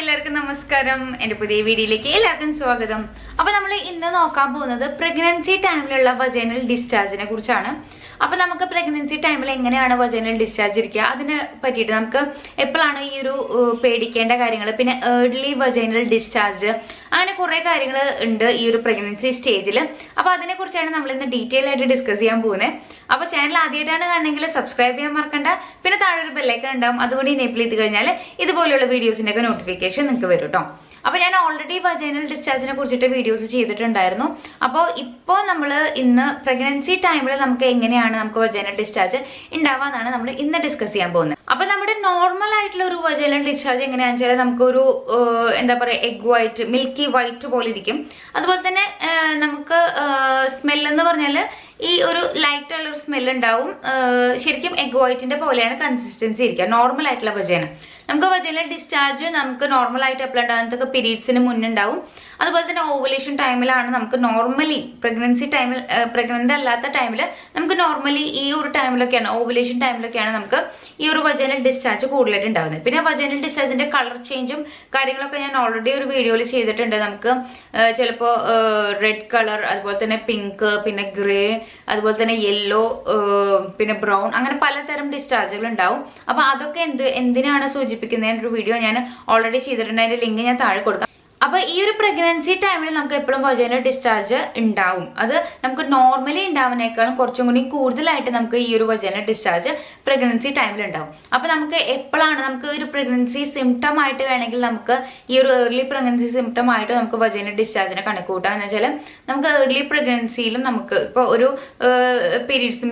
എല്ലാവർക്കും നമസ്കാരം. എൻ്റെ പുതിയ വീഡിയോയിലേക്ക് എല്ലാവർക്കും സ്വാഗതം. അപ്പോൾ നമ്മൾ ഇന്ന് നോക്കാൻ പോകുന്നത് പ്രഗ്നൻസി ടൈമിലുള്ള വജൈനൽ ഡിസ്ചാർജിനെ കുറിച്ചാണ്. അപ്പോൾ നമുക്ക് പ്രഗ്നൻസി ടൈമിൽ എങ്ങനെയാണ് വജൈനൽ ഡിസ്ചാർജ് ഇരിക്കുക അതിനെ പറ്റിയിട്ട് നമുക്ക് എപ്പോഴാണ് ഈ ഒരു പേടിക്കേണ്ട കാര്യങ്ങൾ, പിന്നെ ഏർലി വജൈനൽ ഡിസ്ചാർജ്, അങ്ങനെ കുറേ കാര്യങ്ങൾ ഉണ്ട് ഈ ഒരു പ്രഗ്നൻസി സ്റ്റേജിൽ. അപ്പോൾ അതിനെക്കുറിച്ചാണ് നമ്മൾ ഇന്ന് ഡീറ്റെയിൽ ആയിട്ട് ഡിസ്കസ് ചെയ്യാൻ പോകുന്നത്. അപ്പോൾ ചാനൽ ആദ്യമായിട്ടാണ് കാണണമെങ്കിൽ സബ്സ്ക്രൈബ് ചെയ്യാൻ മറക്കണ്ട. പിന്നെ താഴെ ഒരു ബെല്ലൈക്കൺ ഉണ്ടാവും, അതുകൊണ്ട് എനേബിൾ ചെയ്ത് കഴിഞ്ഞാൽ ഇതുപോലുള്ള വീഡിയോസിൻ്റെ ഒക്കെ നോട്ടിഫിക്കേഷൻ നിങ്ങൾക്ക് വരും കേട്ടോ. അപ്പോൾ ഞാൻ ഓൾറെഡി വജൈനൽ ഡിസ്ചാർജിനെ കുറിച്ചിട്ട് വീഡിയോസ് ചെയ്തിട്ടുണ്ടായിരുന്നു. അപ്പോൾ ഇപ്പോൾ നമ്മൾ ഇന്ന് പ്രഗ്നൻസി ടൈമിൽ നമുക്ക് എങ്ങനെയാണ് നമുക്ക് വജൈനൽ ഡിസ്ചാർജ് ഉണ്ടാവാന്നാണ് നമ്മൾ ഇന്ന് ഡിസ്കസ് ചെയ്യാൻ പോകുന്നത്. അപ്പോൾ നമ്മുടെ നോർമൽ ആയിട്ടുള്ള ഒരു വജൈനൽ ഡിസ്ചാർജ് എങ്ങനെയാണെന്ന് വെച്ചാൽ നമുക്കൊരു എന്താ പറയുക എഗ് വൈറ്റ്, മിൽക്കി വൈറ്റ് പോലെ ഇരിക്കും. അതുപോലെ തന്നെ നമുക്ക് സ്മെല്ലെന്ന് പറഞ്ഞാൽ ഈ ഒരു ലൈറ്റ് ഉള്ള ഒരു സ്മെല്ല് ഉണ്ടാവും. ശരിക്കും എഗ് വൈറ്റിന്റെ പോലെയാണ് കൺസിസ്റ്റൻസി ഇരിക്കുക നോർമൽ ആയിട്ടുള്ള വജൈന. നമുക്ക് വജൈനൽ ഡിസ്ചാർജ് നമുക്ക് നോർമൽ ആയിട്ട് എപ്പോഴും ഉണ്ടാകുന്നതൊക്കെ പീരീഡ്സിന് മുന്നുണ്ടാവും. അതുപോലെ തന്നെ ഓവുലേഷൻ ടൈമിലാണ് നമുക്ക് നോർമലി പ്രഗ്നൻസി ടൈമിൽ, പ്രഗ്നന്റ് അല്ലാത്ത ടൈമിൽ നമുക്ക് നോർമലി ഈ ഒരു ടൈമിലൊക്കെയാണ്, ഓവുലേഷൻ ടൈമിലൊക്കെയാണ് നമുക്ക് ഈ ഒരു വജൈനൽ ഡിസ്ചാർജ് കൂടുതലായിട്ട് ഉണ്ടാകുന്നത്. പിന്നെ വജൈനൽ ഡിസ്ചാർജിന്റെ കളർ ചേഞ്ചും കാര്യങ്ങളൊക്കെ ഞാൻ ഓൾറെഡി ഒരു വീഡിയോയിൽ ചെയ്തിട്ടുണ്ട്. നമുക്ക് ചിലപ്പോൾ റെഡ് കളർ, അതുപോലെ തന്നെ പിങ്ക്, പിന്നെ ഗ്രേ, അതുപോലെ തന്നെ യെല്ലോ, പിന്നെ ബ്രൗൺ, അങ്ങനെ പലതരം ഡിസ്ചാർജുകൾ ഉണ്ടാവും. അപ്പൊ അതൊക്കെ എന്തിനാണ് സൂചിപ്പിക്കുന്നതിന് ഒരു വീഡിയോ ഞാൻ ഓൾറെഡി ചെയ്തിട്ടുണ്ട്. അതിന്റെ ലിങ്ക് ഞാൻ താഴെ കൊടുക്കാം. അപ്പൊ ഈ ഒരു പ്രഗ്നൻസി ടൈമിൽ നമുക്ക് എപ്പോഴും വജൈനൽ ഡിസ്ചാർജ് ഉണ്ടാവും. അത് നമുക്ക് നോർമലി ഉണ്ടാവുന്നേക്കാളും കുറച്ചും കൂടി കൂടുതലായിട്ട് നമുക്ക് ഈ ഒരു വജൈനൽ ഡിസ്ചാർജ് പ്രഗ്നൻസി ടൈമിൽ ഉണ്ടാവും. അപ്പൊ നമുക്ക് എപ്പോഴാണ് നമുക്ക് ഒരു പ്രഗ്നൻസി സിംറ്റം ആയിട്ട് വേണമെങ്കിൽ നമുക്ക് ഈ ഒരു ഏർലി പ്രഗ്നൻസി സിംറ്റം ആയിട്ട് നമുക്ക് വജൈനൽ ഡിസ്ചാർജിനെ കണക്ക് കൂട്ടാം. എന്ന് വെച്ചാൽ നമുക്ക് ഏർലി പ്രഗ്നൻസിയിലും നമുക്ക് ഇപ്പോൾ ഒരു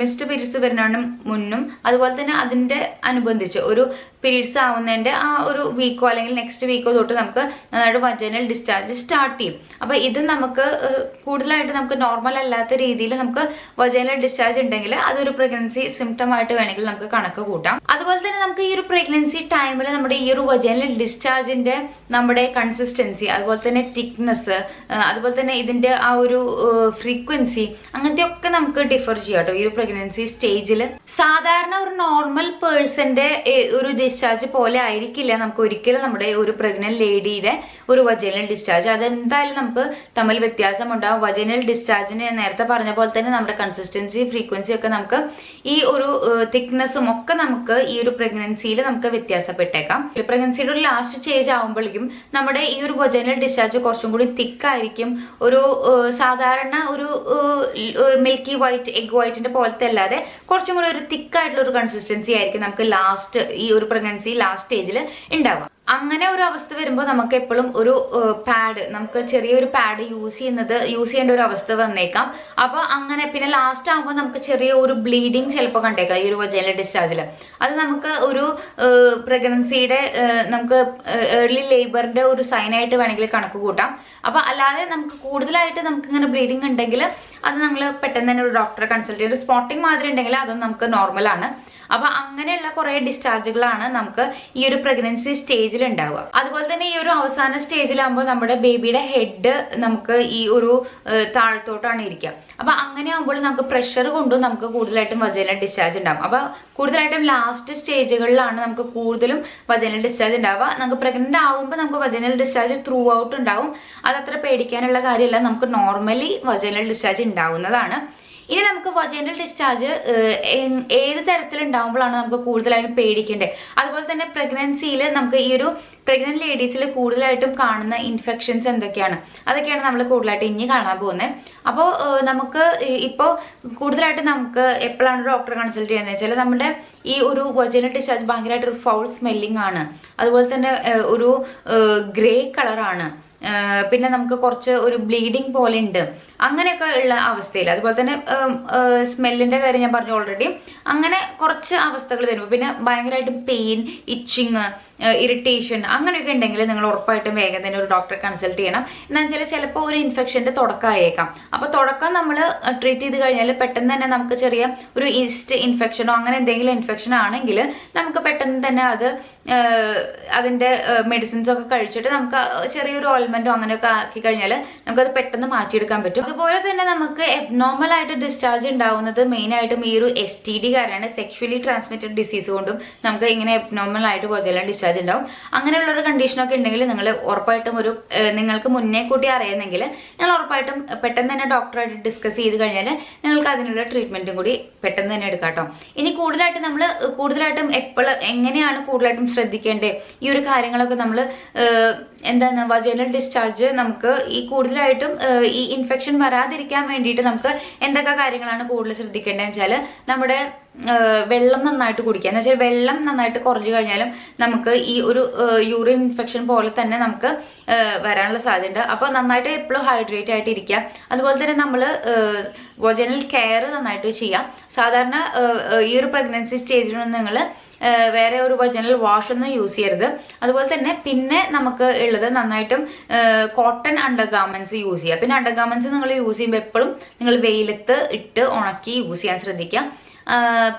മിസ്ഡ് പീരീഡ്സ് വരുന്നതിന് മുന്നും അതുപോലെ തന്നെ അതിന്റെ അനുബന്ധിച്ച് ഒരു പീരീഡ്സ് ആവുന്നതിന്റെ ആ ഒരു വീക്കോ അല്ലെങ്കിൽ നെക്സ്റ്റ് വീക്കോ തൊട്ട് നമുക്ക് നന്നായിട്ട് വജൈനൽ ഡിസ്ചാർജ് സ്റ്റാർട്ട് ചെയ്യും. അപ്പൊ ഇത് നമുക്ക് കൂടുതലായിട്ട് നമുക്ക് നോർമൽ അല്ലാത്ത രീതിയിൽ നമുക്ക് വജൈനൽ ഡിസ്ചാർജ് ഉണ്ടെങ്കിൽ അതൊരു പ്രഗ്നൻസി സിംറ്റം ആയിട്ട് വേണമെങ്കിൽ നമുക്ക് കണക്ക് കൂട്ടാം. അതുപോലെ തന്നെ നമുക്ക് ഈ ഒരു പ്രഗ്നൻസി ടൈമിൽ നമ്മുടെ ഈ ഒരു വജൈനൽ ഡിസ്ചാർജിന്റെ നമ്മുടെ കൺസിസ്റ്റൻസി, അതുപോലെ തന്നെ തിക്നെസ്, അതുപോലെ തന്നെ ഇതിന്റെ ആ ഒരു ഫ്രീക്വൻസി, അങ്ങനത്തെ ഒക്കെ നമുക്ക് ഡിഫർ ചെയ്യാം കേട്ടോ. ഈ ഒരു പ്രഗ്നൻസി സ്റ്റേജിൽ സാധാരണ ഒരു നോർമൽ പേഴ്സന്റെ ഒരു ഡിസ്ചാർജ് പോലെ ആയിരിക്കില്ല നമുക്ക് ഒരിക്കലും നമ്മുടെ ഒരു പ്രഗ്നന്റ് ലേഡിയുടെ ഒരു വജൈനൽ ഡിസ്ചാർജ്. അതെന്തായാലും നമുക്ക് തമ്മിൽ വ്യത്യാസം ഉണ്ടാവും. വജൈനൽ ഡിസ്ചാർജിന് നേരത്തെ പറഞ്ഞ പോലെ തന്നെ നമ്മുടെ കൺസിസ്റ്റൻസി, ഫ്രീക്വൻസി ഒക്കെ നമുക്ക് ഈ ഒരു തിക്നെസ്സും ഒക്കെ നമുക്ക് ഈ ഒരു പ്രഗ്നൻസിയിൽ നമുക്ക് വ്യത്യാസപ്പെട്ടേക്കാം. പ്രഗ്നൻസിയുടെ ഒരു ലാസ്റ്റ് സ്റ്റേജ് ആകുമ്പോഴേക്കും നമ്മുടെ ഈ ഒരു വജൈനൽ ഡിസ്ചാർജ് കുറച്ചും കൂടി തിക്കായിരിക്കും. ഒരു സാധാരണ ഒരു മിൽക്കി വൈറ്റ്, എഗ് വൈറ്റിന്റെ പോലത്തെ അല്ലാതെ കുറച്ചും കൂടി ഒരു തിക്കായിട്ടുള്ള ഒരു കൺസിസ്റ്റൻസി ആയിരിക്കും നമുക്ക് ലാസ്റ്റ് ഈ ഒരു പ്രഗ്നൻസി ലാസ്റ്റ് സ്റ്റേജിൽ ഉണ്ടാവുക. അങ്ങനെ ഒരു അവസ്ഥ വരുമ്പോൾ നമുക്ക് എപ്പോഴും ഒരു പാഡ്, നമുക്ക് ചെറിയൊരു പാഡ് യൂസ് ചെയ്യേണ്ട ഒരു അവസ്ഥ വന്നേക്കാം. അപ്പൊ അങ്ങനെ പിന്നെ ലാസ്റ്റ് ആകുമ്പോൾ നമുക്ക് ചെറിയ ഒരു ബ്ലീഡിങ് ചിലപ്പോൾ കണ്ടേക്കാം ഈ ഒരു വജൈനൽ ഡിസ്ചാർജിൽ. അത് നമുക്ക് ഒരു പ്രഗ്നൻസിയുടെ നമുക്ക് ഏർലി ലേബറിന്റെ ഒരു സൈനായിട്ട് വേണമെങ്കിൽ കണക്ക് കൂട്ടാം. അപ്പൊ അല്ലാതെ നമുക്ക് കൂടുതലായിട്ട് നമുക്ക് ഇങ്ങനെ ബ്ലീഡിങ് ഉണ്ടെങ്കിൽ അത് നമ്മൾ പെട്ടെന്ന് തന്നെ ഒരു ഡോക്ടറെ കൺസൾട്ട് ചെയ്യും. ഒരു സ്പോട്ടിങ് മാതിരി ഉണ്ടെങ്കിൽ അതും നമുക്ക് നോർമലാണ്. അപ്പൊ അങ്ങനെയുള്ള കുറെ ഡിസ്ചാർജുകളാണ് നമുക്ക് ഈ ഒരു പ്രഗ്നൻസി സ്റ്റേജിൽ ഉണ്ടാവുക. അതുപോലെ തന്നെ ഈ ഒരു അവസാന സ്റ്റേജിലാകുമ്പോൾ നമ്മുടെ ബേബിയുടെ ഹെഡ് നമുക്ക് ഈ ഒരു താഴത്തോട്ടാണ് ഇരിക്കുക. അപ്പൊ അങ്ങനെ ആകുമ്പോൾ നമുക്ക് പ്രഷർ കൊണ്ടും നമുക്ക് കൂടുതലായിട്ടും വജൈനൽ ഡിസ്ചാർജ് ഉണ്ടാവും. അപ്പൊ കൂടുതലായിട്ടും ലാസ്റ്റ് സ്റ്റേജുകളിലാണ് നമുക്ക് കൂടുതലും വജൈനൽ ഡിസ്ചാർജ് ഉണ്ടാവുക. നമുക്ക് പ്രഗ്നന്റ് ആവുമ്പോൾ നമുക്ക് വജൈനൽ ഡിസ്ചാർജ് ത്രൂ ഔട്ട് ഉണ്ടാവും. അതത്ര പേടിക്കാനുള്ള കാര്യമല്ല, നമുക്ക് നോർമലി വജൈനൽ ഡിസ്ചാർജ് ഉണ്ടാവുന്നതാണ്. ഇനി നമുക്ക് വജൈനൽ ഡിസ്ചാർജ് ഏത് തരത്തിൽ ഉണ്ടാവുമ്പോഴാണ് നമുക്ക് കൂടുതലായിട്ടും പേടിക്കേണ്ടത്. അതുപോലെ തന്നെ പ്രഗ്നൻസിയിൽ നമുക്ക് ഈ ഒരു പ്രഗ്നന്റ് ലേഡീസിൽ കൂടുതലായിട്ടും കാണുന്ന ഇൻഫെക്ഷൻസ് എന്തൊക്കെയാണ്, അതൊക്കെയാണ് നമ്മൾ കൂടുതലായിട്ട് ഇനി കാണാൻ പോകുന്നത്. അപ്പോൾ നമുക്ക് ഇപ്പോൾ കൂടുതലായിട്ട് നമുക്ക് എപ്പോഴാണ് ഡോക്ടറെ കൺസൾട്ട് ചെയ്യുന്നത് വെച്ചാൽ നമ്മുടെ ഈ ഒരു വജൈനൽ ഡിസ്ചാർജ് ഭയങ്കരമായിട്ട് ഒരു ഫൗൾ സ്മെല്ലിംഗ് ആണ്. അതുപോലെ തന്നെ ഒരു ഗ്രേ കളറാണ്. പിന്നെ നമുക്ക് കുറച്ച് ഒരു ബ്ലീഡിങ് പോലെ ഉണ്ട്. അങ്ങനെയൊക്കെ ഉള്ള അവസ്ഥയിൽ, അതുപോലെ തന്നെ സ്മെല്ലിന്റെ കാര്യം ഞാൻ പറഞ്ഞു ഓൾറെഡി. അങ്ങനെ കുറച്ച് അവസ്ഥകൾ വരുമ്പോൾ പിന്നെ ഭയങ്കരമായിട്ട് പെയിൻ, ഇച്ചിങ്, ഇറിറ്റേഷൻ അങ്ങനെയൊക്കെ ഉണ്ടെങ്കിൽ നിങ്ങൾ ഉറപ്പായിട്ടും വേഗം തന്നെ ഒരു ഡോക്ടറെ കൺസൾട്ട് ചെയ്യണം. എന്താ വെച്ചാൽ ചിലപ്പോൾ ഒരു ഇൻഫെക്ഷന്റെ തുടക്കമായേക്കാം. അപ്പൊ തുടക്കം നമ്മൾ ട്രീറ്റ് ചെയ്ത് കഴിഞ്ഞാൽ പെട്ടെന്ന് തന്നെ നമുക്ക് ചെറിയ ഒരു ഈസ്റ്റ് ഇൻഫെക്ഷനോ അങ്ങനെ എന്തെങ്കിലും ഇൻഫെക്ഷൻ ആണെങ്കിൽ നമുക്ക് പെട്ടെന്ന് തന്നെ അതിന്റെ മെഡിസിൻസ് ഒക്കെ കഴിച്ചിട്ട് നമുക്ക് ചെറിയൊരു ഓയിൽമെന്റോ അങ്ങനെയൊക്കെ ആക്കി കഴിഞ്ഞാൽ നമുക്കത് പെട്ടെന്ന് മാറ്റിയെടുക്കാൻ പറ്റും. അതുപോലെ തന്നെ നമുക്ക് എബ്നോർമൽ ആയിട്ട് ഡിസ്ചാർജ് ഉണ്ടാവുന്നത് മെയിൻ ആയിട്ടും ഈ ഒരു STD കാരണമാണ്, സെക്ഷുവലി ട്രാൻസ്മിറ്റഡ് ഡിസീസ് കൊണ്ടും നമുക്ക് ഇങ്ങനെ എബ്നോർമൽ ആയിട്ട് വജൈനൽ ഡിസ്ചാർജ് ഉണ്ടാവും. അങ്ങനെയുള്ള ഒരു കണ്ടീഷനൊക്കെ ഉണ്ടെങ്കിൽ നിങ്ങൾ ഉറപ്പായിട്ടും നിങ്ങൾക്ക് മുന്നേ കൂട്ടി അറിയുന്നെങ്കിൽ നിങ്ങൾ ഉറപ്പായിട്ടും പെട്ടെന്ന് തന്നെ ഡോക്ടറായിട്ട് ഡിസ്കസ് ചെയ്ത് കഴിഞ്ഞാൽ നിങ്ങൾക്ക് അതിനുള്ള ട്രീറ്റ്മെന്റും കൂടി പെട്ടെന്ന് തന്നെ എടുക്കാം കേട്ടോ. ഇനി കൂടുതലായിട്ടും എങ്ങനെയാണ് കൂടുതലായിട്ടും ശ്രദ്ധിക്കേണ്ടത് ഈ ഒരു കാര്യങ്ങളൊക്കെ നമ്മൾ എന്താണ് വജൈനൽ ഡിസ്ചാർജ് നമുക്ക് ഈ കൂടുതലായിട്ടും ഈ ഇൻഫെക്ഷൻ വരാതിരിക്കാൻ വേണ്ടിയിട്ട് നമുക്ക് എന്തൊക്കെ കാര്യങ്ങളാണ് കൂടുതൽ ശ്രദ്ധിക്കേണ്ടതെന്ന് വെച്ചാൽ നമ്മുടെ വെള്ളം നന്നായിട്ട് കുടിക്കുക. എന്ന് വെച്ചാൽ വെള്ളം നന്നായിട്ട് കുറഞ്ഞു കഴിഞ്ഞാലും നമുക്ക് ഈ ഒരു യൂറിൻ ഇൻഫെക്ഷൻ പോലെ തന്നെ നമുക്ക് വരാനുള്ള സാധ്യതയുണ്ട്. അപ്പൊ നന്നായിട്ട് എപ്പോഴും ഹൈഡ്രേറ്റ് ആയിട്ട് ഇരിക്കുക. അതുപോലെ തന്നെ നമ്മൾ വജൈനൽ കെയർ നന്നായിട്ട് ചെയ്യാം. സാധാരണ ഈ ഒരു പ്രഗ്നൻസി സ്റ്റേജിലൊന്നും നിങ്ങൾ വേറെ ഒരു വജൈനൽ വാഷ് ഒന്നും യൂസ് ചെയ്യരുത്. അതുപോലെ തന്നെ പിന്നെ നമുക്ക് ഉള്ളത് നന്നായിട്ടും കോട്ടൺ അണ്ടർഗാർമെന്റ്സ് യൂസ് ചെയ്യുക. പിന്നെ അണ്ടർഗാർമെന്റ്സ് നിങ്ങൾ യൂസ് ചെയ്യുമ്പോൾ എപ്പോഴും നിങ്ങൾ വെയിലത്ത് ഇട്ട് ഉണക്കി യൂസ് ചെയ്യാൻ ശ്രദ്ധിക്കുക.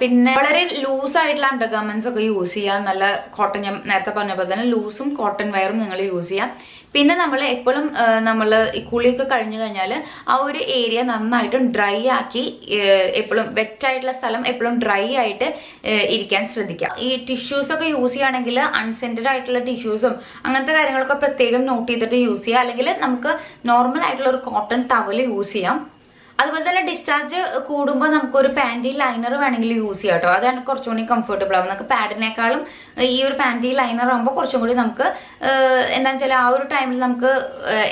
പിന്നെ വളരെ ലൂസ് ആയിട്ടുള്ള അണ്ടർഗാർമെന്റ്സ് ഒക്കെ യൂസ് ചെയ്യാം. നല്ല കോട്ടൺ, ഞാൻ നേരത്തെ പറഞ്ഞപ്പോൾ തന്നെ ലൂസും കോട്ടൺ വെയറും നിങ്ങൾ യൂസ് ചെയ്യാം. പിന്നെ നമ്മൾ എപ്പോഴും നമ്മൾ ഈ കുളിയൊക്കെ കഴിഞ്ഞു കഴിഞ്ഞാൽ ആ ഒരു ഏരിയ നന്നായിട്ടും ഡ്രൈ ആക്കി, എപ്പോഴും വെറ്റ് ആയിട്ടുള്ള സ്ഥലം എപ്പോഴും ഡ്രൈ ആയിട്ട് ഇരിക്കാൻ ശ്രദ്ധിക്കാം. ഈ ടിഷ്യൂസ് ഒക്കെ യൂസ് ചെയ്യുകയാണെങ്കിൽ അൺസെന്റഡ് ആയിട്ടുള്ള ടിഷ്യൂസും അങ്ങനത്തെ കാര്യങ്ങളൊക്കെ പ്രത്യേകം നോട്ട് ചെയ്തിട്ട് യൂസ് ചെയ്യാം. അല്ലെങ്കിൽ നമുക്ക് നോർമൽ ആയിട്ടുള്ള ഒരു കോട്ടൺ ടവൽ യൂസ് ചെയ്യാം. അതുപോലെ തന്നെ ഡിസ്ചാർജ് കൂടുമ്പോൾ നമുക്കൊരു പാൻറ്റി ലൈനർ വേണമെങ്കിൽ യൂസ് ചെയ്യാം കേട്ടോ. അതാണ് കുറച്ചും കൂടി കംഫർട്ടബിൾ ആവും. നമുക്ക് പാഡിനേക്കാളും ഈ ഒരു പാൻറ്റി ലൈനർ ആകുമ്പോൾ കുറച്ചും കൂടി നമുക്ക് എന്താണെന്ന് വെച്ചാൽ ആ ഒരു ടൈമിൽ നമുക്ക്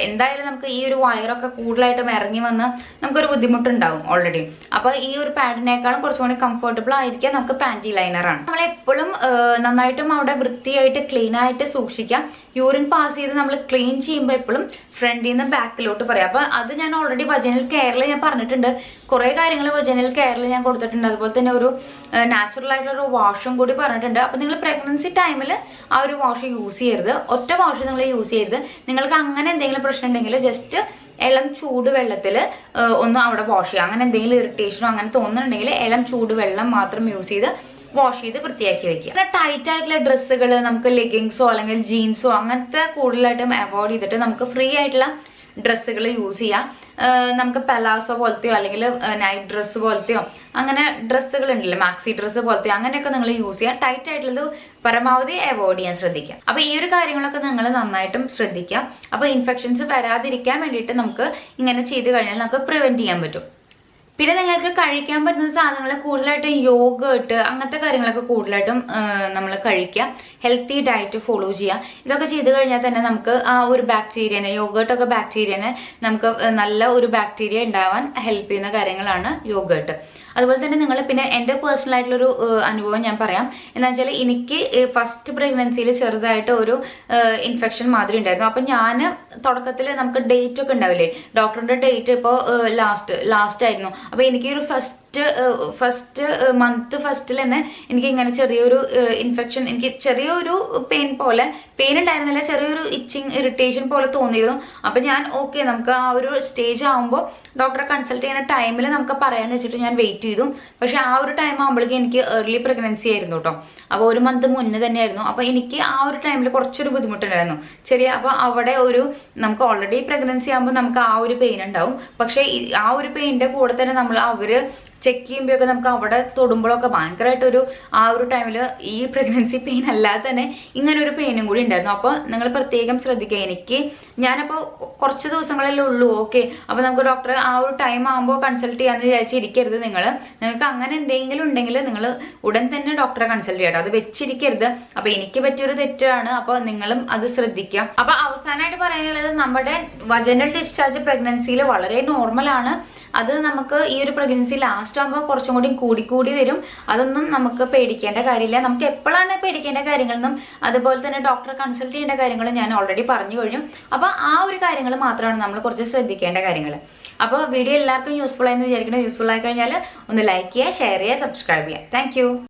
എന്തായാലും നമുക്ക് ഈ ഒരു വയറൊക്കെ കൂടുതലായിട്ടും ഇറങ്ങി വന്ന് നമുക്കൊരു ബുദ്ധിമുട്ടുണ്ടാവും ഓൾറെഡി. അപ്പൊ ഈ ഒരു പാഡിനേക്കാളും കുറച്ചും കൂടി കംഫർട്ടബിൾ ആയിരിക്കാം നമുക്ക് പാൻറ്റി ലൈനറാണ്. നമ്മളെപ്പോഴും നന്നായിട്ടും അവിടെ വൃത്തിയായിട്ട് ക്ലീൻ ആയിട്ട് സൂക്ഷിക്കാം. യൂറിൻ പാസ് ചെയ്ത് നമ്മൾ ക്ലീൻ ചെയ്യുമ്പോൾ എപ്പോഴും ഫ്രണ്ടിൽ നിന്ന് ബാക്കിലോട്ട് പറയാം. അപ്പൊ അത് ഞാൻ ഓൾറെഡി വജൈനൽ കെയറിൽ ഞാൻ പറഞ്ഞിട്ടുണ്ട്. കുറെ കാര്യങ്ങൾ വജൈനൽ കെയറിൽ ഞാൻ കൊടുത്തിട്ടുണ്ട്. അതുപോലെ തന്നെ ഒരു നാച്ചുറൽ ആയിട്ടുള്ള ഒരു വാഷും കൂടി പറഞ്ഞിട്ടുണ്ട്. അപ്പൊ നിങ്ങൾ പ്രഗ്നൻസി ടൈമിൽ ആ ഒരു വാഷ് യൂസ് ചെയ്യരുത്, ഒറ്റ വാഷ് നിങ്ങൾ യൂസ് ചെയ്യരുത്. നിങ്ങൾക്ക് അങ്ങനെ എന്തെങ്കിലും പ്രശ്നം ഉണ്ടെങ്കിൽ ജസ്റ്റ് ഇളം ചൂട് വെള്ളത്തിൽ ഒന്ന് അവിടെ വാഷ് ചെയ്യുക. അങ്ങനെ എന്തെങ്കിലും ഇറിറ്റേഷനോ അങ്ങനെ തോന്നുന്നുണ്ടെങ്കിൽ ഇളം ചൂട് വെള്ളം മാത്രം യൂസ് ചെയ്ത് വാഷ് ചെയ്ത് വൃത്തിയാക്കി വെക്കുക. ടൈറ്റ് ആയിട്ടുള്ള ഡ്രസ്സുകൾ, നമുക്ക് ലെഗിങ്സോ അല്ലെങ്കിൽ ജീൻസോ അങ്ങനത്തെ കൂടുതലായിട്ടും അവോയ്ഡ് ചെയ്തിട്ട് നമുക്ക് ഫ്രീ ആയിട്ടുള്ള ഡ്രസ്സുകൾ യൂസ് ചെയ്യാം. നമുക്ക് പലാസോ പോലത്തെയോ അല്ലെങ്കിൽ നൈറ്റ് ഡ്രസ്സ് പോലത്തെയോ അങ്ങനെ ഡ്രസ്സുകൾ ഉണ്ടല്ലോ, മാക്സി ഡ്രസ്സ് പോലത്തെയോ അങ്ങനെയൊക്കെ നിങ്ങൾ യൂസ് ചെയ്യാം. ടൈറ്റ് ആയിട്ടുള്ളത് പരമാവധി അവോയ്ഡ് ചെയ്യാൻ ശ്രദ്ധിക്കാം. അപ്പൊ ഈ ഒരു കാര്യങ്ങളൊക്കെ നിങ്ങൾ നന്നായിട്ടും ശ്രദ്ധിക്കാം. അപ്പൊ ഇൻഫെക്ഷൻസ് വരാതിരിക്കാൻ വേണ്ടിയിട്ട് നമുക്ക് ഇങ്ങനെ ചെയ്ത് കഴിഞ്ഞാൽ നമുക്ക് പ്രിവെന്റ് ചെയ്യാൻ പറ്റും. പിന്നെ നിങ്ങൾക്ക് കഴിക്കാൻ പറ്റുന്ന സാധനങ്ങൾ കൂടുതലായിട്ടും യോഗട്ട് അങ്ങനത്തെ കാര്യങ്ങളൊക്കെ കൂടുതലായിട്ടും നമ്മൾ കഴിക്കാം. ഹെൽത്തി ഡയറ്റ് ഫോളോ ചെയ്യാം. ഇതൊക്കെ ചെയ്ത് കഴിഞ്ഞാൽ തന്നെ നമുക്ക് ആ ഒരു ബാക്ടീരിയനെ, യോഗട്ടൊക്കെ ബാക്ടീരിയനെ നമുക്ക് നല്ല ഒരു ബാക്ടീരിയ ഉണ്ടാവാൻ ഹെൽപ്പ് ചെയ്യുന്ന കാര്യങ്ങളാണ് യോഗട്ട്. അതുപോലെ തന്നെ നിങ്ങൾ പിന്നെ എൻ്റെ പേഴ്സണൽ ആയിട്ടുള്ളൊരു അനുഭവം ഞാൻ പറയാം. എന്താ വെച്ചാൽ എനിക്ക് ഫസ്റ്റ് പ്രഗ്നൻസിയിൽ ചെറുതായിട്ട് ഒരു ഇൻഫെക്ഷൻ മാതിരി ഉണ്ടായിരുന്നു. അപ്പൊ ഞാൻ തുടക്കത്തിൽ നമുക്ക് ഡേറ്റ് ഒക്കെ ഉണ്ടാവില്ലേ, ഡോക്ടറിന്റെ ഡേറ്റ് ഇപ്പോൾ ലാസ്റ്റ് ആയിരുന്നു. അപ്പൊ എനിക്കൊരു ഫസ്റ്റ് മന്ത് ഫസ്റ്റിൽ തന്നെ എനിക്ക് ഇങ്ങനെ ചെറിയൊരു ഇൻഫെക്ഷൻ, എനിക്ക് ചെറിയൊരു പെയിൻ ഉണ്ടായിരുന്നില്ല, ചെറിയൊരു ഇച്ചിങ് ഇറിറ്റേഷൻ പോലെ തോന്നിയിരുന്നു. അപ്പൊ ഞാൻ ഓക്കെ നമുക്ക് ആ ഒരു സ്റ്റേജ് ആകുമ്പോൾ ഡോക്ടറെ കൺസൾട്ട് ചെയ്യുന്ന ടൈമിൽ നമുക്ക് പറയാന്ന് വെച്ചിട്ട് ഞാൻ വെയിറ്റ് ചെയ്തു. പക്ഷെ ആ ഒരു ടൈം ആകുമ്പോഴേക്കും എനിക്ക് ഏർലി പ്രഗ്നൻസി ആയിരുന്നു കേട്ടോ. അപ്പൊ ഒരു മന്ത് മുന്നേ തന്നെയായിരുന്നു. അപ്പൊ എനിക്ക് ആ ഒരു ടൈമിൽ കുറച്ചൊരു ബുദ്ധിമുട്ടുണ്ടായിരുന്നു ചെറിയ. അപ്പൊ അവിടെ നമുക്ക് ഓൾറെഡി പ്രഗ്നൻസി ആകുമ്പോൾ നമുക്ക് ആ ഒരു പെയിൻ ഉണ്ടാവും. പക്ഷെ ആ ഒരു പെയിന്റെ കൂടെ തന്നെ അവര് ചെക്ക് ചെയ്യുമ്പോഴൊക്കെ നമുക്ക് അവിടെ തൊടുമ്പോഴൊക്കെ ഭയങ്കരമായിട്ടൊരു ആ ഒരു ടൈമിൽ ഈ പ്രഗ്നൻസി പെയിൻ അല്ലാതെ തന്നെ ഇങ്ങനെ ഒരു പെയിനും കൂടി ഉണ്ടായിരുന്നു. അപ്പോൾ നിങ്ങൾ പ്രത്യേകം ശ്രദ്ധിക്കുക. ഞാനപ്പോൾ കുറച്ച് ദിവസങ്ങളല്ലേ ഉള്ളൂ, ഓക്കെ, അപ്പൊ നമുക്ക് ഡോക്ടറെ ആ ഒരു ടൈം ആകുമ്പോൾ കൺസൾട്ട് ചെയ്യാന്ന് വിചാരിച്ചിരിക്കരുത്. നിങ്ങൾക്ക് അങ്ങനെ എന്തെങ്കിലും ഉണ്ടെങ്കിൽ നിങ്ങൾ ഉടൻ തന്നെ ഡോക്ടറെ കൺസൾട്ട് ചെയ്യണം, അത് വെച്ചിരിക്കരുത്. അപ്പൊ എനിക്ക് പറ്റിയൊരു തെറ്റാണ്, അപ്പൊ നിങ്ങളും അത് ശ്രദ്ധിക്കാം. അപ്പൊ അവസാനമായിട്ട് പറയാനുള്ളത്, നമ്മുടെ വജൈനൽ ഡിസ്ചാർജ് പ്രഗ്നൻസിയിൽ വളരെ നോർമൽ ആണ്. അത് നമുക്ക് ഈ ഒരു പ്രഗ്നൻസി ലാസ്റ്റ് ആകുമ്പോൾ കുറച്ചും കൂടി കൂടി വരും. അതൊന്നും നമുക്ക് പേടിക്കേണ്ട കാര്യമില്ല. നമുക്ക് എപ്പോഴാണ് പേടിക്കേണ്ട കാര്യങ്ങളെന്നും അതുപോലെ തന്നെ ഡോക്ടറെ കൺസൾട്ട് ചെയ്യേണ്ട കാര്യങ്ങൾ ഞാൻ ഓൾറെഡി പറഞ്ഞു കഴിഞ്ഞു. അപ്പൊ ആ ഒരു കാര്യങ്ങൾ മാത്രമാണ് നമ്മൾ കുറച്ച് ശ്രദ്ധിക്കേണ്ട കാര്യങ്ങൾ. അപ്പോൾ വീഡിയോ എല്ലാവർക്കും യൂസ്ഫുൾ ആയെന്ന് വിചാരിക്കണം. യൂസ്ഫുൾ ആയി കഴിഞ്ഞാൽ ഒന്ന് ലൈക്ക് ചെയ്യുക, ഷെയർ ചെയ്യുക, സബ്സ്ക്രൈബ് ചെയ്യുക. താങ്ക്